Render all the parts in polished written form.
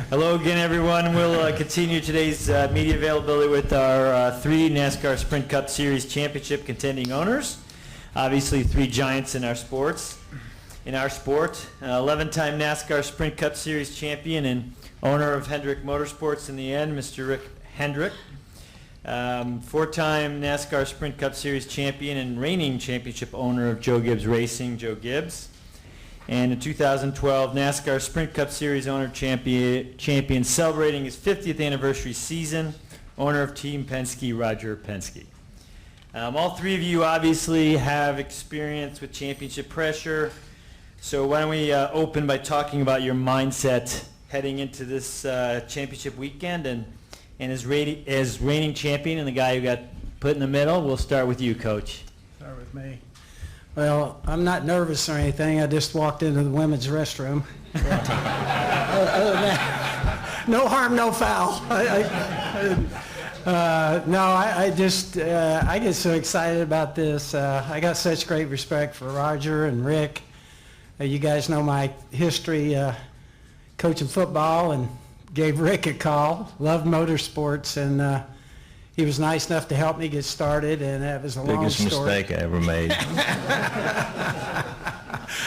Hello again, everyone. We'll continue today's media availability with our three NASCAR Sprint Cup Series championship contending owners. Obviously, three giants in our sports. In our sport, 11-time NASCAR Sprint Cup Series champion and owner of Hendrick Motorsports in the end, Mr. Rick Hendrick. Four-time NASCAR Sprint Cup Series champion and reigning championship owner of Joe Gibbs Racing, Joe Gibbs. And in 2012, NASCAR Sprint Cup Series owner champion celebrating his 50th anniversary season, owner of Team Penske, Roger Penske. All three of you obviously have experience with championship pressure, so why don't we open by talking about your mindset heading into this championship weekend, and as reigning champion and the guy who got put in the middle, we'll start with you, Coach. Start with me. Well, I'm not nervous or anything. I just walked into the women's restroom. Other than that, no harm, no foul. I get so excited about this. I got such great respect for Roger and Rick. You guys know my history coaching football, and gave Rick a call. Loved motorsports, and he was nice enough to help me get started, and that was a long story. Biggest mistake I ever made.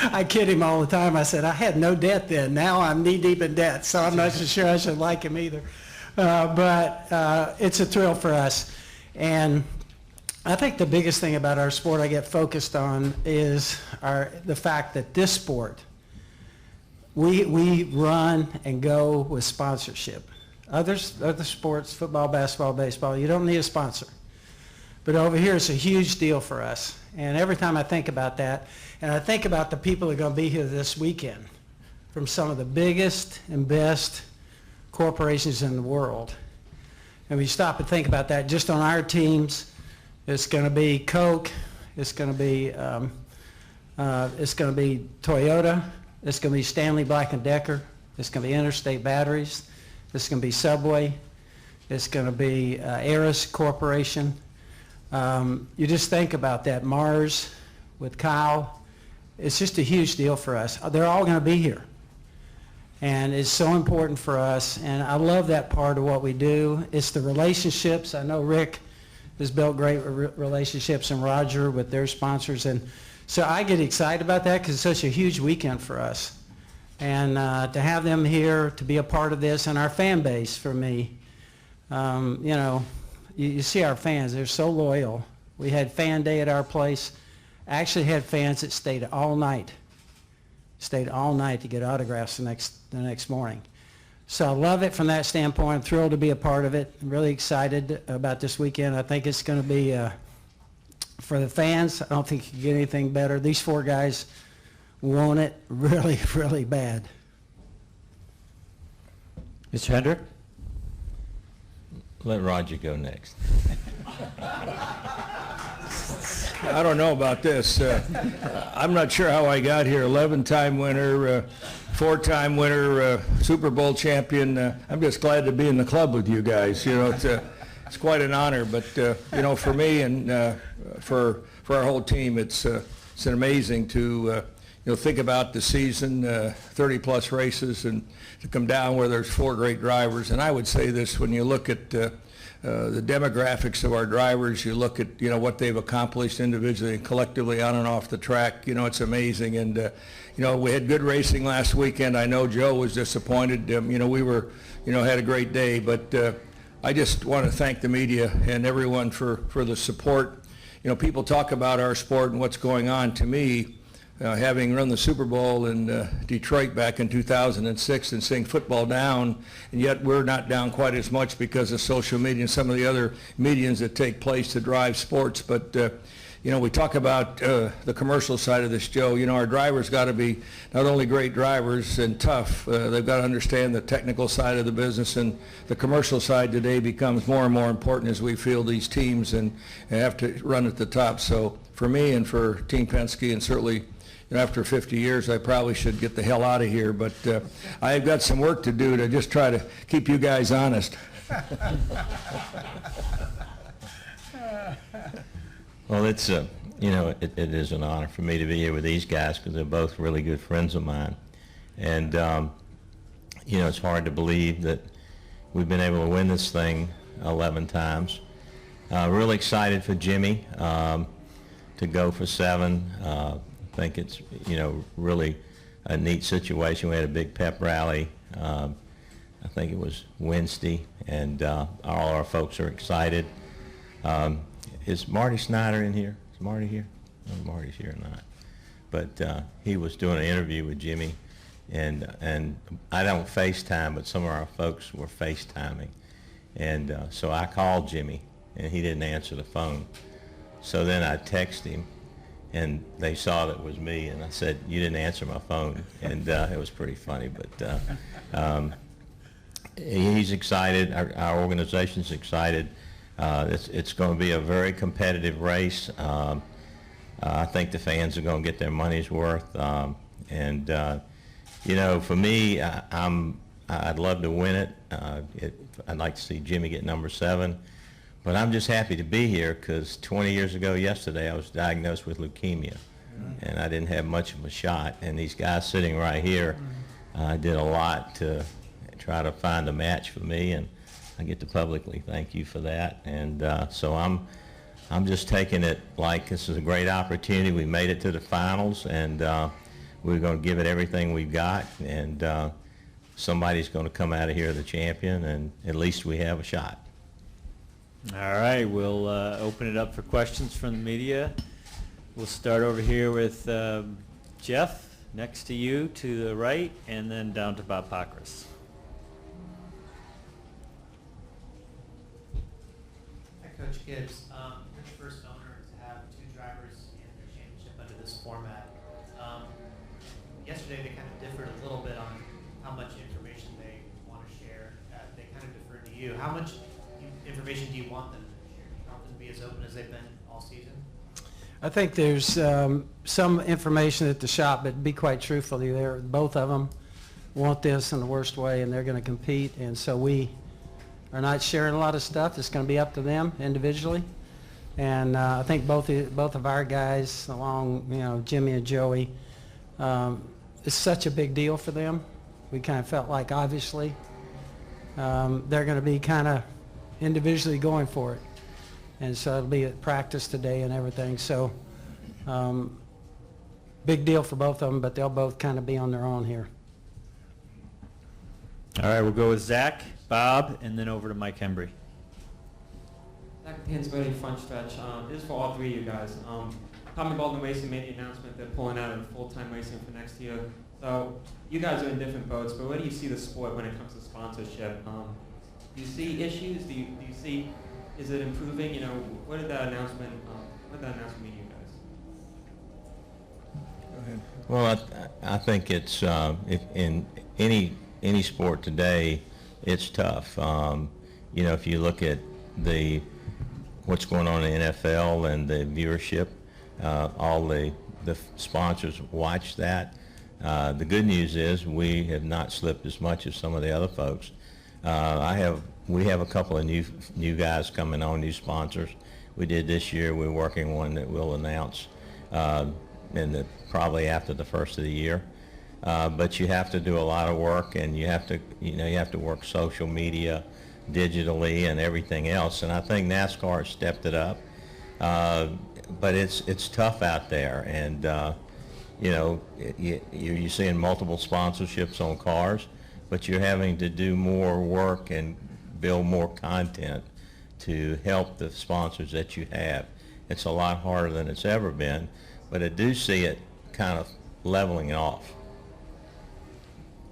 I kid him all the time. I said, I had no debt then. Now I'm knee-deep in debt, so I'm not so sure I should like him either. But it's a thrill for us. And I think the biggest thing about our sport I get focused on is the fact that this sport, we run and go with sponsorship. Other sports, football, basketball, baseball, you don't need a sponsor. But over here, it's a huge deal for us. And every time I think about that, and I think about the people that are going to be here this weekend from some of the biggest and best corporations in the world. And we stop and think about that just on our teams. It's going to be Coke. It's going to be Toyota. It's going to be Stanley Black & Decker. It's going to be Interstate Batteries. It's going to be Subway. It's going to be Aris Corporation. You just think about that. Mars with Kyle. It's just a huge deal for us. They're all going to be here. And it's so important for us. And I love that part of what we do. It's the relationships. I know Rick has built great relationships, and Roger with their sponsors. And so I get excited about that because it's such a huge weekend for us. And to have them here, to be a part of this, and our fan base for me, you see our fans, they're so loyal. We had fan day at our place. Actually had fans that stayed all night to get autographs the next morning. So I love it from that standpoint. I'm thrilled to be a part of it. I'm really excited about this weekend. I think it's going to be, for the fans, I don't think you can get anything better. These four guys want it really, really bad. Mr. Hendrick? Let Roger go next. I don't know about this. I'm not sure how I got here. 11-time winner, 4-time winner, Super Bowl champion. I'm just glad to be in the club with you guys. You know, it's quite an honor. But for me and for our whole team, it's an amazing to think about the season, 30-plus races, and to come down where there's four great drivers. And I would say this: when you look at the demographics of our drivers, you look at what they've accomplished individually and collectively on and off the track. It's amazing. And we had good racing last weekend. I know Joe was disappointed. We were had a great day, but I just want to thank the media and everyone for the support. People talk about our sport and what's going on. To me, having run the Super Bowl in Detroit back in 2006 and seeing football down, and yet we're not down quite as much because of social media and some of the other mediums that take place to drive sports. But we talk about the commercial side of this, Joe. Our drivers got to be not only great drivers and tough, they've got to understand the technical side of the business, and the commercial side today becomes more and more important as we field these teams and have to run at the top. So for me and for Team Penske, and certainly after 50 years, I probably should get the hell out of here, but I've got some work to do to just try to keep you guys honest. Well, it's it is an honor for me to be here with these guys because they're both really good friends of mine, and you know, it's hard to believe that we've been able to win this thing 11 times. Really excited for Jimmie to go for 7. I think it's, you know, really a neat situation. We had a big pep rally. I think it was Wednesday, and all our folks are excited. Is Marty Snyder in here? Is Marty here? I don't know if Marty's here or not. But he was doing an interview with Jimmie, and I don't FaceTime, but some of our folks were FaceTiming. And so I called Jimmie, and he didn't answer the phone. So then I texted him, and they saw that it was me, and I said, "You didn't answer my phone," and it was pretty funny. But he's excited. Our organization's excited. It's going to be a very competitive race. I think the fans are going to get their money's worth. You know, for me, I'd love to win it. I'd like to see Jimmie get number 7. But I'm just happy to be here because 20 years ago yesterday I was diagnosed with leukemia, and I didn't have much of a shot. And these guys sitting right here did a lot to try to find a match for me, and I get to publicly thank you for that. And so I'm just taking it like this is a great opportunity. We made it to the finals, and we're going to give it everything we've got, and somebody's going to come out of here the champion, and at least we have a shot. All right, we'll open it up for questions from the media. We'll start over here with Jeff, next to you to the right, and then down to Bob Pockrass. Hi, Coach Gibbs. You're the first owner to have 2 drivers in the championship under this format. Yesterday they kind of differed a little bit on how much information they want to share. They kind of deferred to you. How much information do you want them to share? Do you want them to be as open as they've been all season? I think there's some information at the shop, but to be quite truthfully, both of them want this in the worst way, and they're going to compete, and so we are not sharing a lot of stuff. It's going to be up to them individually, and I think both of our guys, along, you know, Jimmie and Joey, it's such a big deal for them. We kind of felt like, obviously, they're going to be kind of individually going for it, and so it'll be at practice today and everything. So big deal for both of them, but they'll both kind of be on their own here. All right, we'll go with Zach, Bob, and then over to Mike Hembry. Zach Pansberry, front stretch. This is for all 3 of you guys. Tommy Baldwin Racing made the announcement they're pulling out of full-time racing for next year. So you guys are in different boats, but where do you see the sport when it comes to sponsorship? Do you see issues? Do you see, is it improving? You know, what did that announcement mean to you guys? Go ahead. Well, I think it's if in any sport today, it's tough. You know, if you look at what's going on in the NFL and the viewership, all the sponsors watch that. The good news is we have not slipped as much as some of the other folks. We have a couple of new guys coming on, new sponsors. We did this year. We're working one that we'll announce probably after the first of the year. But you have to do a lot of work, and you have to work social media, digitally, and everything else. And I think NASCAR has stepped it up. But it's tough out there, and you know, you're seeing multiple sponsorships on cars, but you're having to do more work and build more content to help the sponsors that you have. It's a lot harder than it's ever been, but I do see it kind of leveling off.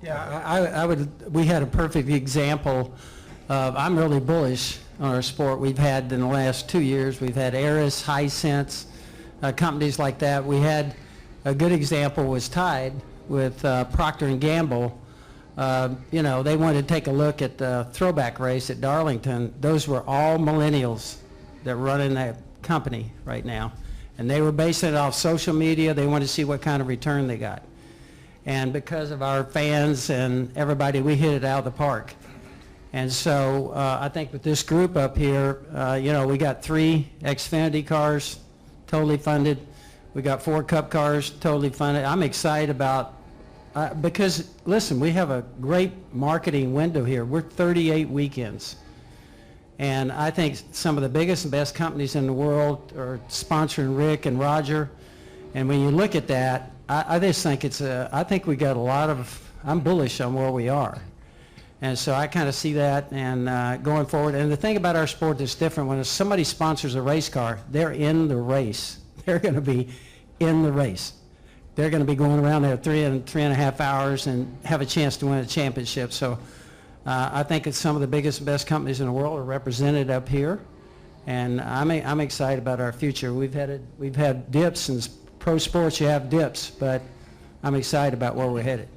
Yeah, we had a perfect example of, I'm really bullish on our sport. We've had in the last 2 years, we've had Eris, Hisense, companies like that. We had a good example was Tide with Procter & Gamble. You know, they wanted to take a look at the throwback race at Darlington. Those were all millennials that run in that company right now. And they were basing it off social media. They wanted to see what kind of return they got. And because of our fans and everybody, we hit it out of the park. And so I think with this group up here, you know, we got 3 Xfinity cars totally funded. We got 4 Cup cars totally funded. I'm excited about Because, listen, we have a great marketing window here. We're 38 weekends. And I think some of the biggest and best companies in the world are sponsoring Rick and Roger. And when you look at that, I just think I think we got a lot of, I'm bullish on where we are. And so I kind of see that and going forward. And the thing about our sport that's different, when somebody sponsors a race car, they're in the race. They're going to be in the race. They're going to be going around there 3.5 hours and have a chance to win a championship. So I think it's some of the biggest and best companies in the world are represented up here. And I'm excited about our future. We've had dips in pro sports. You have dips, but I'm excited about where we're headed.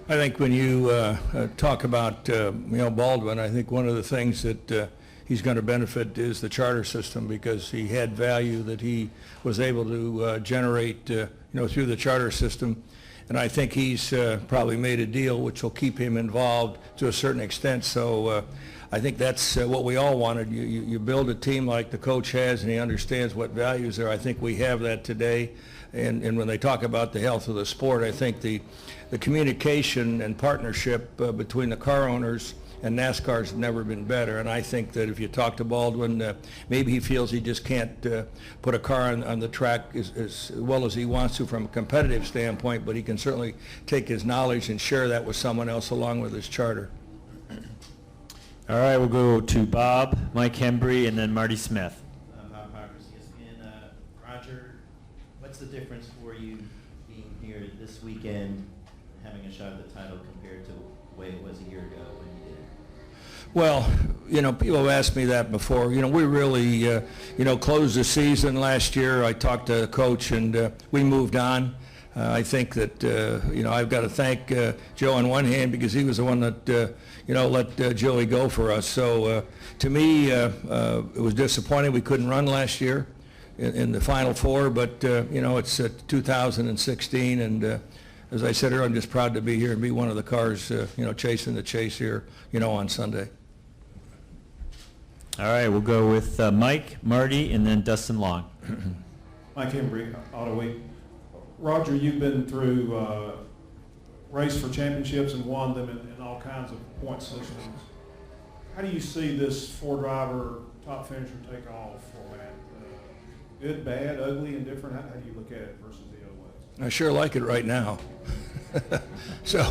I think when you talk about Baldwin, I think one of the things that he's going to benefit is the charter system, because he had value that he was able to generate through the charter system. And I think he's probably made a deal which will keep him involved to a certain extent. So I think that's what we all wanted. You build a team like the coach has, and he understands what values there. I think we have that today. And when they talk about the health of the sport, I think the communication and partnership between the car owners and NASCAR has never been better. And I think that if you talk to Baldwin, maybe he feels he just can't put a car on the track as well as he wants to from a competitive standpoint, but he can certainly take his knowledge and share that with someone else along with his charter. All right, we'll go to Bob, Mike Hembry, and then Marty Smith. Bob Parkers, ESPN. Roger, what's the difference for you being here this weekend, having a shot at the title compared to the way it was a year ago when you did it? Well, people have asked me that before. We really, closed the season last year. I talked to the coach, and we moved on. I think that, I've got to thank Joe on one hand, because he was the one that, let Joey go for us. So to me, it was disappointing we couldn't run last year in the Final Four, but, it's 2016, and as I said earlier, I'm just proud to be here and be one of the cars, chasing the chase here, on Sunday. All right, we'll go with Mike, Marty, and then Dustin Long. Mike Hembry, Auto Week. Roger, you've been through race for championships and won them in all kinds of point systems. How do you see this four-driver top finisher take off format? Good, bad, ugly, indifferent? How do you look at it versus the other way? I sure like it right now. So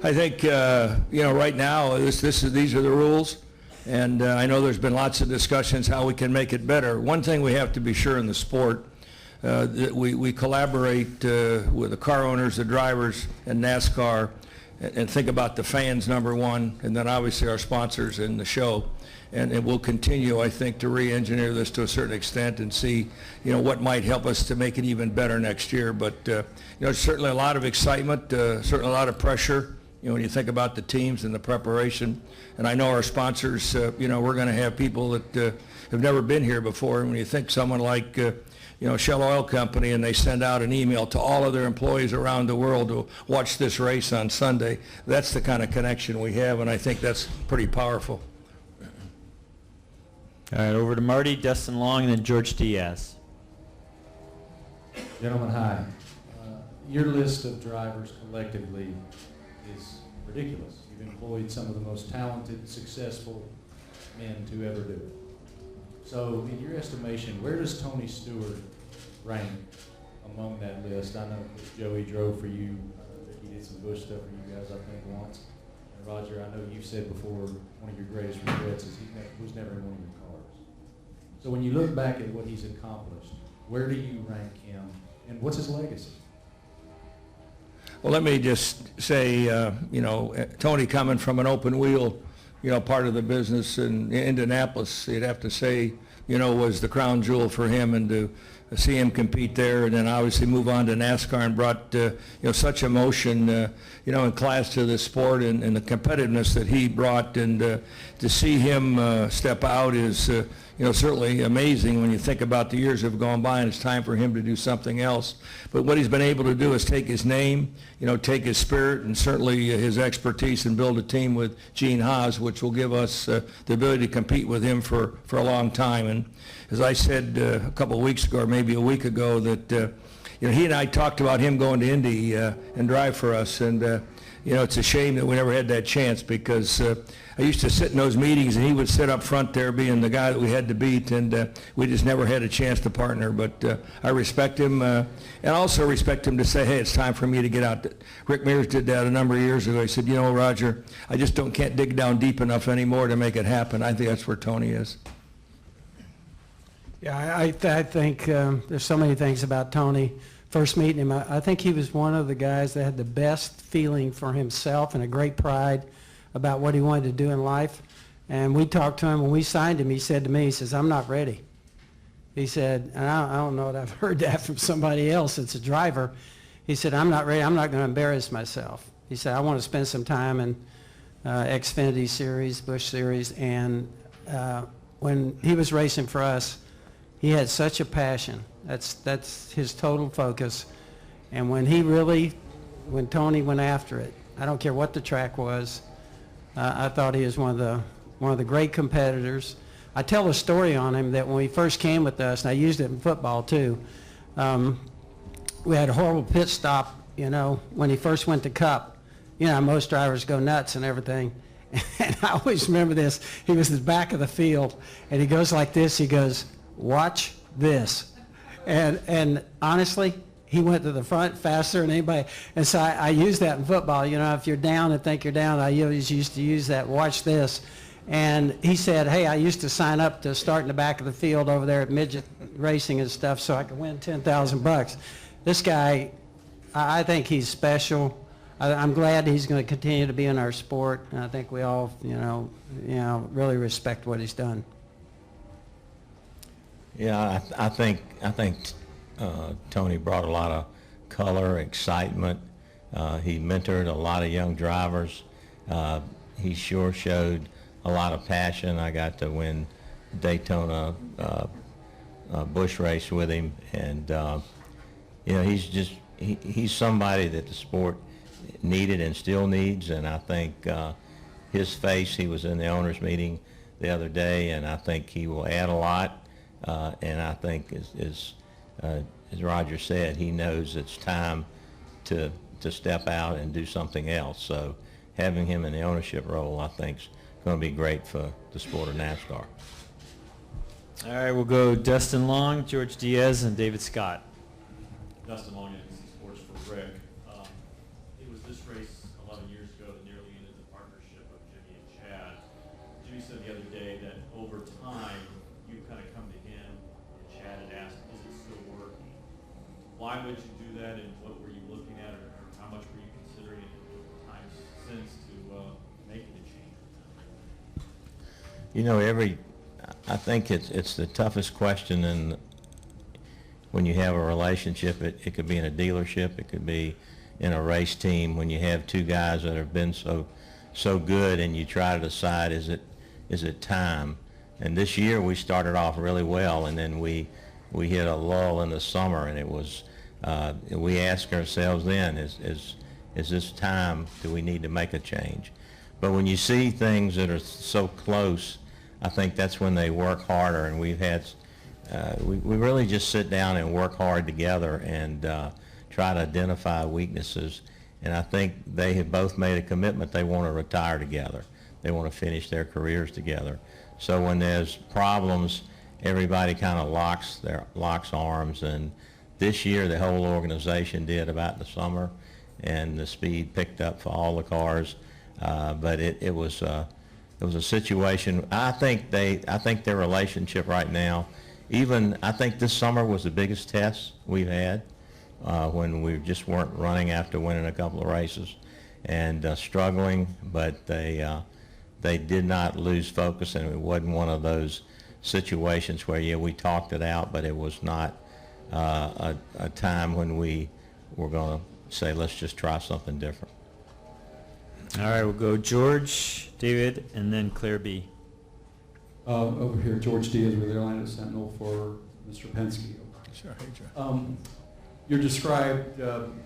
I think, right now, these are the rules. And I know there's been lots of discussions how we can make it better. One thing we have to be sure in the sport, that we collaborate with the car owners, the drivers, and NASCAR, and think about the fans, number one, and then obviously our sponsors in the show. And we'll continue, I think, to re-engineer this to a certain extent and see, what might help us to make it even better next year. But, certainly a lot of excitement, certainly a lot of pressure, when you think about the teams and the preparation. And I know our sponsors, we're going to have people that have never been here before. And when you think someone like, Shell Oil Company, and they send out an email to all of their employees around the world to watch this race on Sunday, that's the kind of connection we have, and I think that's pretty powerful. All right, over to Marty, Dustin Long, and then George Diaz. Gentlemen, hi. Your list of drivers collectively is ridiculous. You've employed some of the most talented, successful men to ever do it. So, in your estimation, where does Tony Stewart rank among that list? I know that Joey drove for you. That he did some Bush stuff for you guys, I think, once. And Roger, I know you've said before one of your greatest regrets is he was never in one of your cars. So when you look back at what he's accomplished, where do you rank him, and what's his legacy? Well, let me just say, Tony coming from an open wheel, part of the business in Indianapolis, you'd have to say, was the crown jewel for him, and to see him compete there, and then obviously move on to NASCAR and brought, such emotion, in class to the sport, and the competitiveness that he brought, and to see him step out is, certainly amazing when you think about the years that have gone by, and it's time for him to do something else. But what he's been able to do is take his name, take his spirit, and certainly his expertise, and build a team with Gene Haas, which will give us the ability to compete with him for a long time. And as I said a couple of weeks ago, or maybe a week ago, that he and I talked about him going to Indy and drive for us, and it's a shame that we never had that chance, because I used to sit in those meetings and he would sit up front there being the guy that we had to beat, and we just never had a chance to partner. But I respect him, and also respect him to say, hey, it's time for me to get out. Rick Mears did that a number of years ago. He said, Roger, I just can't dig down deep enough anymore to make it happen. I think that's where Tony is. Yeah, I think there's so many things about Tony. First meeting him, I think he was one of the guys that had the best feeling for himself and a great pride about what he wanted to do in life. And we talked to him when we signed him. He said to me, he says, I'm not ready. He said, and I don't know that I've heard that from somebody else that's a driver. He said, I'm not ready. I'm not going to embarrass myself. He said, I want to spend some time in Xfinity Series, Busch Series. And when he was racing for us, he had such a passion. That's his total focus. And when Tony went after it, I don't care what the track was, I thought he was one of the great competitors. I tell a story on him that when he first came with us, and I used it in football too, we had a horrible pit stop, when he first went to Cup. Most drivers go nuts and everything. And I always remember this. He was at the back of the field, and he goes like this. He goes, watch this. And honestly, he went to the front faster than anybody. And so I use that in football. If you're down and think you're down, I always used to use that, watch this. And he said, hey, I used to sign up to start in the back of the field over there at midget racing and stuff so I could win $10,000. This guy, I think he's special. I'm glad he's going to continue to be in our sport. And I think we all, really respect what he's done. Yeah, I think Tony brought a lot of color, excitement. He mentored a lot of young drivers. He sure showed a lot of passion. I got to win Daytona Busch race with him, and he's somebody that the sport needed and still needs. And I think his face, he was in the owners meeting the other day, and I think he will add a lot. And I think, as Roger said, he knows it's time to step out and do something else. So having him in the ownership role, I think, is going to be great for the sport of NASCAR. All right, we'll go Dustin Long, George Diaz, and David Scott. Dustin Long, NBC Sports for Rick. It was this race 11 years ago that nearly ended the partnership of Jimmie and Chad. Jimmie said the other day that over time, you kind of come to him and Chad had asked, is it still working? Why would you do that, and what were you looking at, or how much were you considering it times since to making a change? I think it's the toughest question, and when you have a relationship, it could be in a dealership, it could be in a race team, when you have two guys that have been so good, and you try to decide, is it time? And this year we started off really well, and then we hit a lull in the summer, and it was we asked ourselves then, is this time? Do we need to make a change? But when you see things that are so close, I think that's when they work harder, and we've had we really just sit down and work hard together and try to identify weaknesses. And I think they have both made a commitment. They want to retire together. They want to finish their careers together. So when there's problems, everybody kind of locks arms. And this year, the whole organization did about the summer, and the speed picked up for all the cars. But it was a situation. I think their relationship right now. I think this summer was the biggest test we've had, when we just weren't running after winning a couple of races and struggling, but they did not lose focus, and it wasn't one of those situations where, we talked it out, but it was not a time when we were going to say, let's just try something different. All right, we'll go George, David, and then Claire B. Over here, George Diaz with Atlanta Sentinel for Mr. Penske. Sure. Hey, Joe. You're described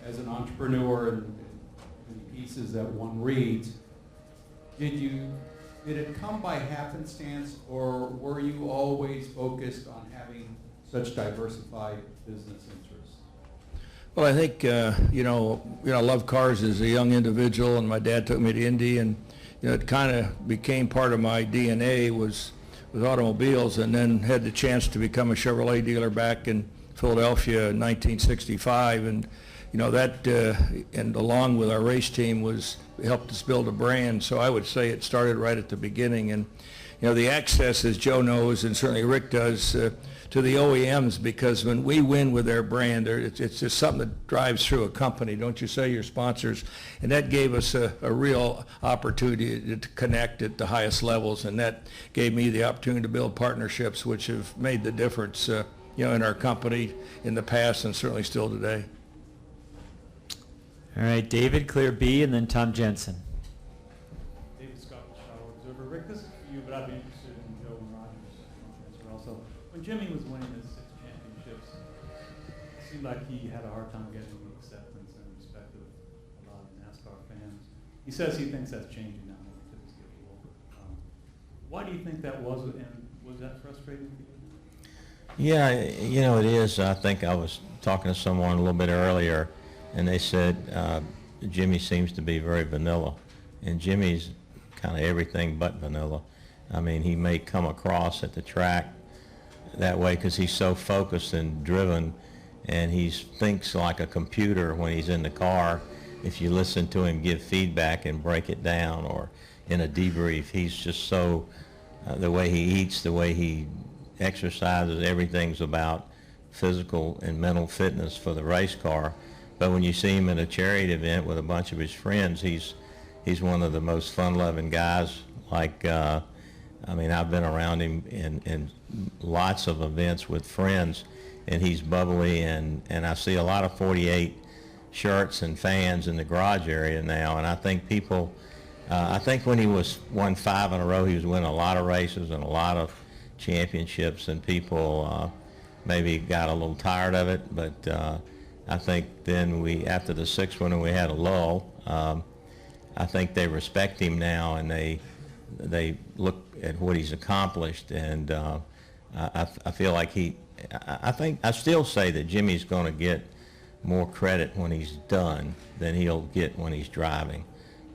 as an entrepreneur in pieces that one reads. Did it come by happenstance, or were you always focused on having such diversified business interests? Well, I think, I love cars as a young individual, and my dad took me to Indy, and, it kind of became part of my DNA was with automobiles, and then had the chance to become a Chevrolet dealer back in Philadelphia in 1965, and, that, and along with our race team helped us build a brand. So I would say it started right at the beginning, and, the access, as Joe knows, and certainly Rick does, to the OEMs, because when we win with their brand, it's just something that drives through a company, don't you say, your sponsors? And that gave us a real opportunity to connect at the highest levels, and that gave me the opportunity to build partnerships which have made the difference, in our company in the past and certainly still today. All right, David, clear B, and then Tom Jensen. David Scott, Chicago Observer. Rick, this is for you, but I'd be interested in Joe and Roger's answer also. When Jimmie was winning his 6 championships, it seemed like he had a hard time getting the acceptance and respect of a lot of NASCAR fans. He says he thinks that's changing now because he's getting older. Why do you think that was, and was that frustrating for you? Yeah, it is. I think I was talking to someone a little bit earlier, and they said Jimmie seems to be very vanilla, and Jimmie's kind of everything but vanilla. I mean, he may come across at the track that way because he's so focused and driven, and he thinks like a computer when he's in the car. If you listen to him give feedback and break it down, or in a debrief, he's just so, the way he eats, the way he exercises, everything's about physical and mental fitness for the race car. But when you see him at a charity event with a bunch of his friends, he's one of the most fun-loving guys. Like, I've been around him in lots of events with friends, and he's bubbly, and I see a lot of 48 shirts and fans in the garage area now, and I think people, I think when he won 5 in a row, he was winning a lot of races and a lot of championships, and people maybe got a little tired of it, but I think then after the 6th one, we had a lull. I think they respect him now, and they look at what he's accomplished, and I feel like I still say that Jimmie's going to get more credit when he's done than he'll get when he's driving.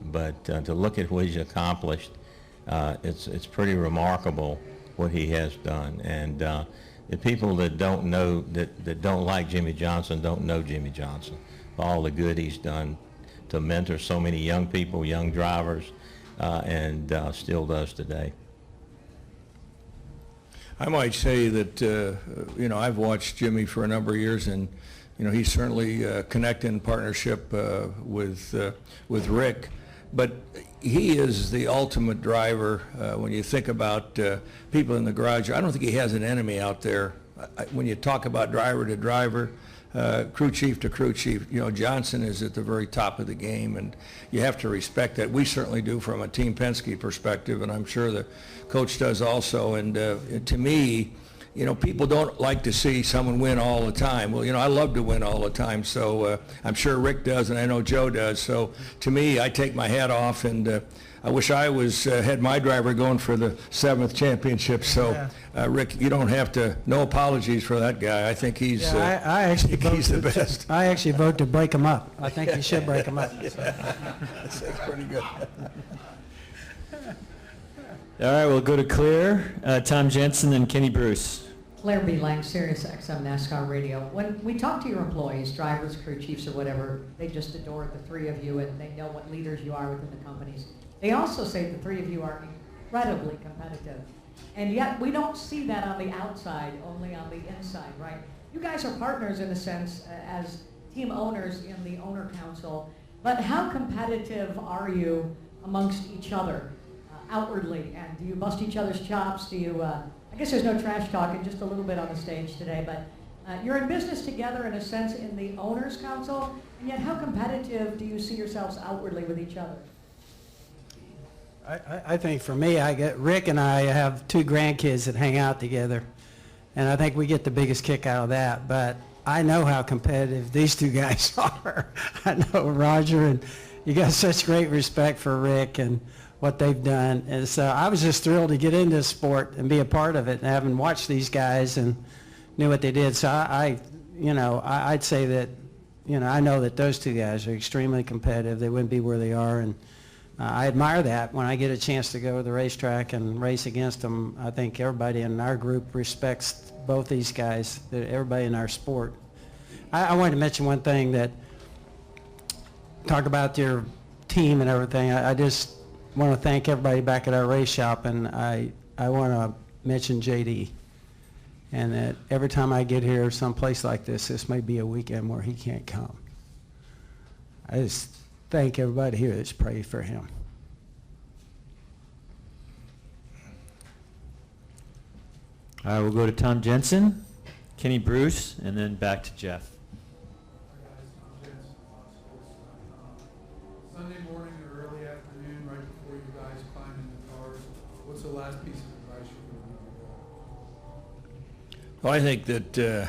But to look at what he's accomplished, it's pretty remarkable what he has done. And the people that don't know, that don't like Jimmie Johnson, don't know Jimmie Johnson. All the good he's done to mentor so many young people, young drivers, and still does today. I might say that, I've watched Jimmie for a number of years, and, he's certainly connected in partnership with Rick. But he is the ultimate driver when you think about people in the garage. I don't think he has an enemy out there. When you talk about driver to driver, crew chief to crew chief, Johnson is at the very top of the game, and you have to respect that. We certainly do from a Team Penske perspective, and I'm sure the coach does also. And to me, people don't like to see someone win all the time. Well, I love to win all the time, so I'm sure Rick does, and I know Joe does. So to me, I take my hat off, and I wish I had my driver going for the 7th championship. So, Rick, you don't have to. No apologies for that guy. I think he's. he's the best. I actually vote to break him up. I think you should break him up. That's pretty good. All right, we'll go to Claire, Tom Jensen, and Kenny Bruce. Claire B. Lang, Sirius XM NASCAR Radio. When we talk to your employees, drivers, crew chiefs, or whatever, they just adore the 3 of you, and they know what leaders you are within the companies. They also say the 3 of you are incredibly competitive. And yet we don't see that on the outside, only on the inside, right? You guys are partners in a sense as team owners in the owner council, but how competitive are you amongst each other outwardly? And do you bust each other's chops? Do you, I guess there's no trash talking, just a little bit on the stage today, but you're in business together in a sense in the owners council, and yet how competitive do you see yourselves outwardly with each other? I think for me, Rick and I have 2 grandkids that hang out together, and I think we get the biggest kick out of that. But I know how competitive these 2 guys are. I know Roger, and you got such great respect for Rick and what they've done. And so I was just thrilled to get into sport and be a part of it, and having watched these guys and knew what they did. So I'd say that you know, I know that those two guys are extremely competitive. They wouldn't be where they are, and I admire that. When I get a chance to go to the racetrack and race against them, I think everybody in our group respects both these guys, everybody in our sport. I wanted to mention one thing, that talk about your team and everything. I just want to thank everybody back at our race shop, and I want to mention JD. And that every time I get here someplace like this may be a weekend where he can't come. I just thank everybody here that's prayed for him. All right, we'll go to Tom Jensen, Kenny Bruce, and then back to Jeff. Sunday morning or early afternoon, right before you guys climb in the cars, what's the last piece of advice you're going to give? Well, I think that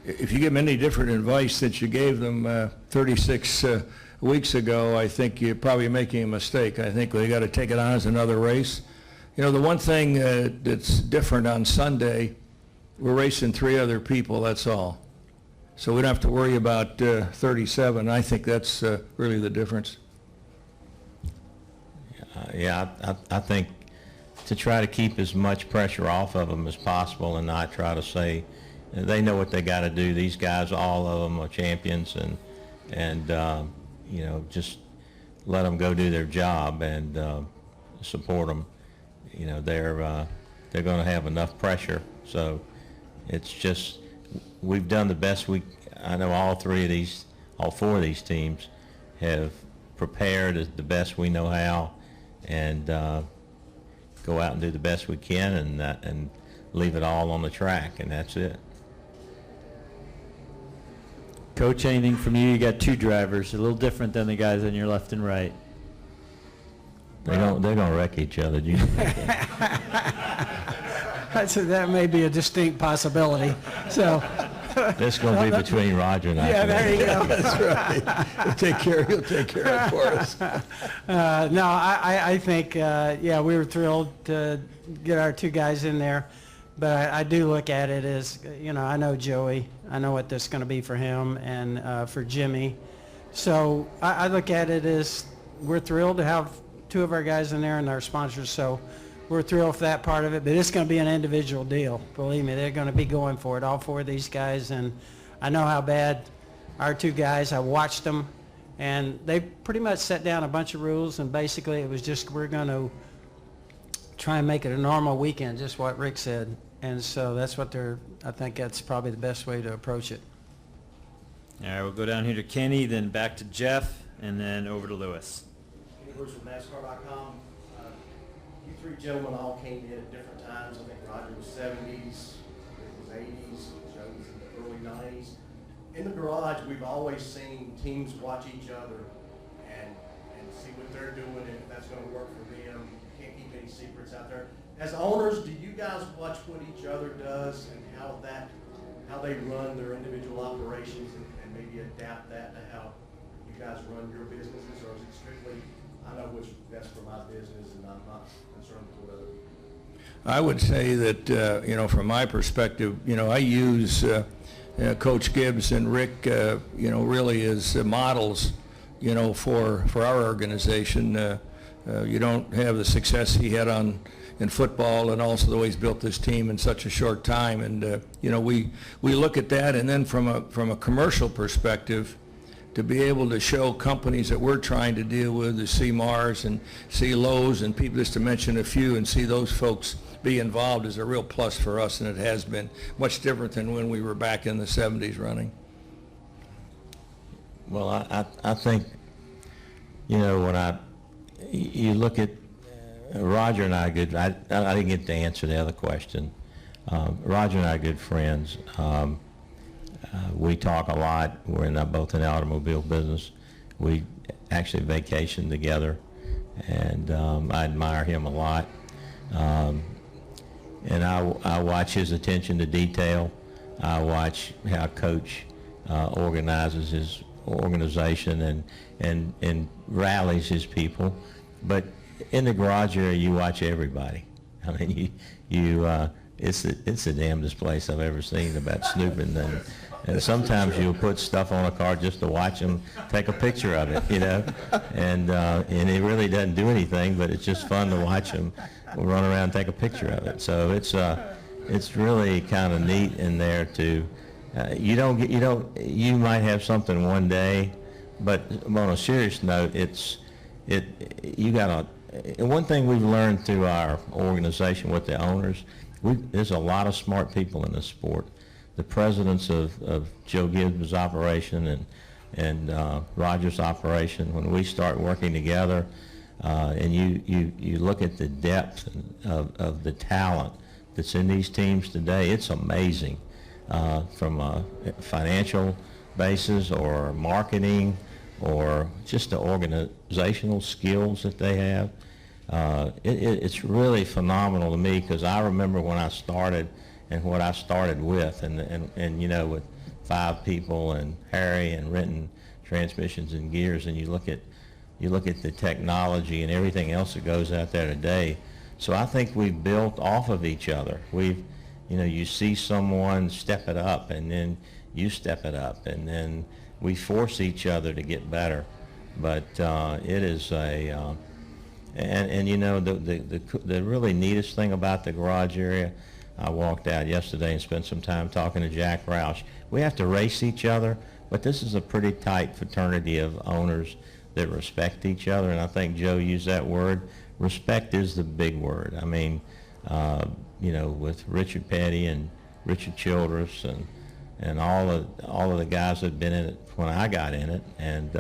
if you give them any different advice that you gave them 36 weeks ago, I think you're probably making a mistake. I think they got to take it on as another race. You know, the one thing that's different on Sunday, we're racing 3 other people, that's all. So we don't have to worry about 37. I think that's really the difference. Yeah, I think to try to keep as much pressure off of them as possible and not try to say, they know what they got to do. These guys, all of them are champions, and you know, just let them go do their job and support them. You know, they're going to have enough pressure. So it's just, we've done the best I know all 4 of these teams have prepared as the best we know how, and go out and do the best we can, and leave it all on the track, and that's it. Coach, anything from you? You got 2 drivers, a little different than the guys on your left and right. They're going to wreck each other. Do you think? That may be a distinct possibility. So. This is going to be between Roger and I. Yeah, there you go. That's right. He'll take care of it for us. No, I think, yeah, we were thrilled to get our 2 guys in there. But I do look at it as, you know, I know Joey. I know what this is going to be for him and for Jimmie. So I look at it as we're thrilled to have 2 of our guys in there and our sponsors. So we're thrilled for that part of it. But it's going to be an individual deal. Believe me, they're going to be going for it, all 4 of these guys. And I know how bad our 2 guys, I watched them. And they pretty much set down a bunch of rules. And basically it was just, we're going to try and make it a normal weekend, just what Rick said. And so that's what I think that's probably the best way to approach it. All right, we'll go down here to Kenny, then back to Jeff, and then over to Lewis. Kenny Bruce from NASCAR.com. You 3 gentlemen all came in at different times. I think Roger was 70s, Rick was 80s, Joe was in the early 90s. In the garage, we've always seen teams watch each other and see what they're doing and if that's going to work for them. You can't keep any secrets out there. As owners, do you guys watch what each other does and how they run their individual operations and maybe adapt that to how you guys run your businesses, or is it strictly, I know what's best for my business and I'm not concerned with what other people? I would say that, you know, from my perspective, you know, I use Coach Gibbs and Rick, you know, really as models, you know, for our organization. You don't have the success he had in football, and also the way he's built this team in such a short time. And you know, we look at that, and then from a commercial perspective, to be able to show companies that we're trying to deal with, the see Mars and see Lowe's and people, just to mention a few, and see those folks be involved is a real plus for us, and it has been much different than when we were back in the 70s running. Well, I think, you know, when you look at Roger and I are good. I didn't get to answer the other question. Roger and I are good friends. We talk a lot. We're both in the automobile business. We actually vacation together, and I admire him a lot. And I watch his attention to detail. I watch how Coach organizes his organization and rallies his people. But in the garage area, you watch everybody. I mean, it's the damnedest place I've ever seen about snooping And sometimes you'll put stuff on a car just to watch them take a picture of it, you know, and it really doesn't do anything, but it's just fun to watch them run around and take a picture of it. So it's really kind of neat in there to, you might have something one day, but on a serious note, one thing we've learned through our organization with the owners, there's a lot of smart people in this sport. The presidents of Joe Gibbs' operation and Roger's operation, when we start working together, and you look at the depth of the talent that's in these teams today, it's amazing, from a financial basis or marketing or just the organizational skills that they have. It's really phenomenal to me, because I remember when I started and what I started with, and you know, with 5 people and Harry and renting transmissions and gears, and you look at the technology and everything else that goes out there today. So I think we've built off of each other. You see someone step it up, and then you step it up, and then we force each other to get better. But it is and you know, the really neatest thing about the garage area, I walked out yesterday and spent some time talking to Jack Roush. We have to race each other, but this is a pretty tight fraternity of owners that respect each other, and I think Joe used that word. Respect is the big word. I mean, you know, with Richard Petty and Richard Childress and all of the guys that had been in it when I got in it, and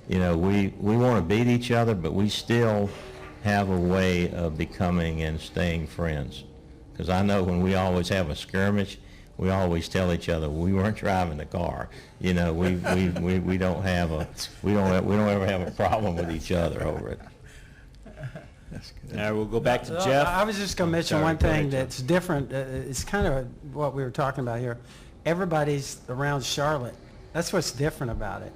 you know, we want to beat each other, but we still have a way of becoming and staying friends. Because I know when we always have a skirmish, we always tell each other we weren't driving the car. You know, we don't ever have a problem with each other over it. All right, we'll go back to Jeff. I was just going to mention one thing that's different. It's kind of what we were talking about here. Everybody's around Charlotte. That's what's different about it.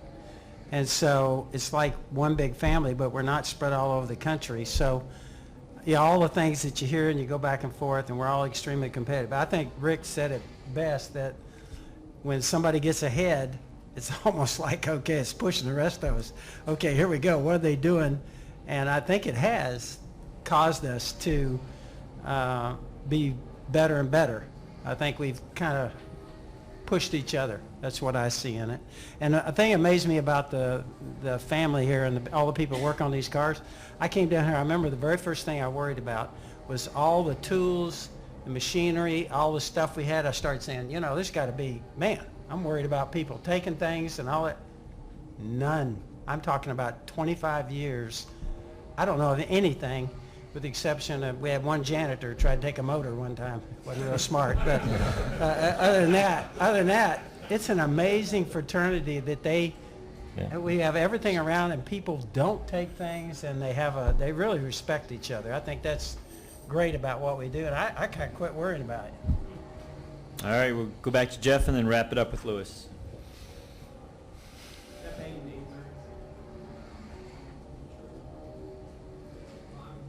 And so it's like one big family, but we're not spread all over the country. So, yeah, all the things that you hear and you go back and forth, and we're all extremely competitive. I think Rick said it best, that when somebody gets ahead, it's almost like, okay, it's pushing the rest of us. Okay, here we go. What are they doing? And I think it has caused us to be better and better. I think we've kind of pushed each other. That's what I see in it. And a thing amazed me about the family here and all the people who work on these cars. I came down here, I remember the very first thing I worried about was all the tools, the machinery, all the stuff we had. I started saying, you know, there's got to be, man, I'm worried about people taking things and all that. None. I'm talking about 25 years. I don't know of anything, with the exception of we had one janitor try to take a motor one time. Wasn't real smart. But other than that, it's an amazing fraternity that we have everything around, and people don't take things, and they really respect each other. I think that's great about what we do, and I kind of quit worrying about it. All right, we'll go back to Jeff and then wrap it up with Lewis.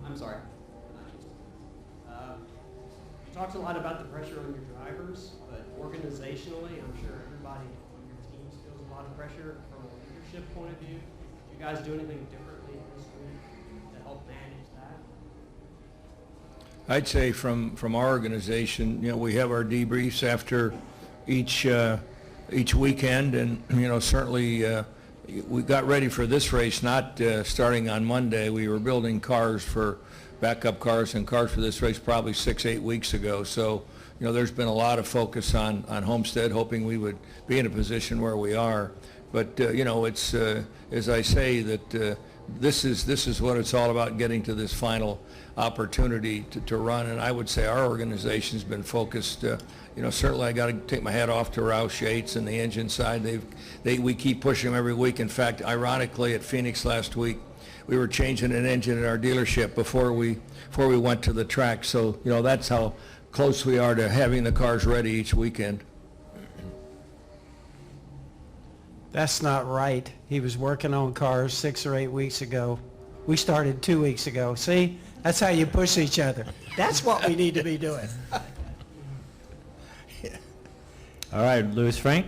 I'm sorry. You talked a lot about the pressure on your drivers, but organizationally, I'm sure everybody on your teams feels a lot of pressure from a leadership point of view. Do you guys do anything differently this week to help manage that? I'd say from our organization, you know, we have our debriefs after each weekend, and you know, certainly we got ready for this race not starting on Monday. We were building cars for backup cars and cars for this race probably 6-8 weeks ago. So, you know, there's been a lot of focus on Homestead, hoping we would be in a position where we are. But you know, it's as I say, that this is what it's all about, getting to this final opportunity to run. And I would say our organization's been focused. You know, certainly I got to take my hat off to Roush Yates and the engine side. We keep pushing them every week. In fact, ironically, at Phoenix last week, we were changing an engine at our dealership before we went to the track. So, you know, that's how close we are to having the cars ready each weekend. That's not right. He was working on cars 6 or 8 weeks ago. We started 2 weeks ago. See, that's how you push each other. That's what we need to be doing. All right, Louis Frank.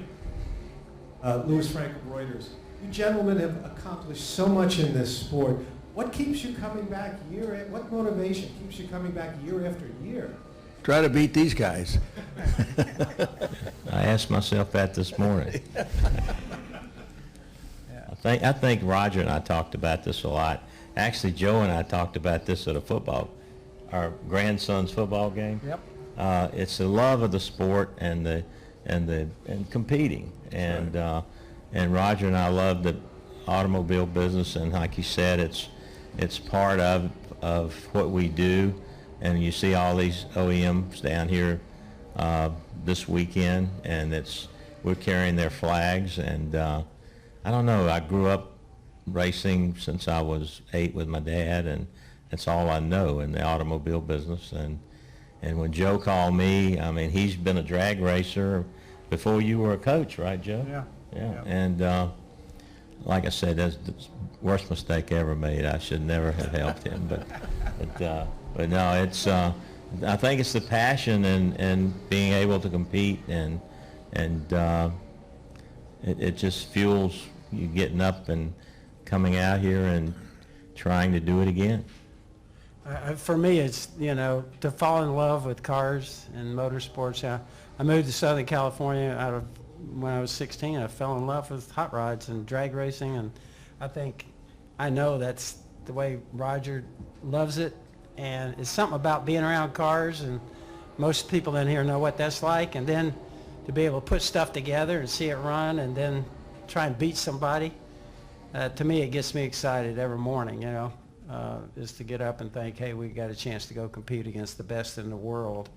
Louis Frank of Reuters. You gentlemen have accomplished so much in this sport. What keeps you coming back what motivation keeps you coming back year after year? Try to beat these guys. I asked myself that this morning. I think Roger and I talked about this a lot. Actually, Joe and I talked about this at our grandson's football game. Yep. It's the love of the sport and competing, and Roger and I love the automobile business, and like you said, it's part of what we do, and you see all these OEMs down here this weekend, and we're carrying their flags, and I don't know, I grew up racing since I was 8 with my dad, and that's all I know in the automobile business. And when Joe called me, I mean, he's been a drag racer before you were a coach, right, Joe? Yeah. Yeah. And like I said, that's the worst mistake I ever made. I should never have helped him. But no, it's I think it's the passion and being able to compete, and it just fuels you getting up and coming out here and trying to do it again. For me, it's, to fall in love with cars and motorsports. I moved to Southern California when I was 16. I fell in love with hot rods and drag racing, and I know that's the way Roger loves it, and it's something about being around cars, and most people in here know what that's like, and then to be able to put stuff together and see it run and then try and beat somebody, to me, it gets me excited every morning, is to get up and think, hey, we got a chance to go compete against the best in the world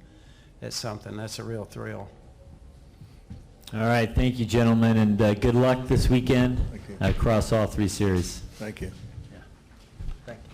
at something. That's a real thrill. All right, thank you, gentlemen, and good luck this weekend across all 3 series. Thank you. Thank you.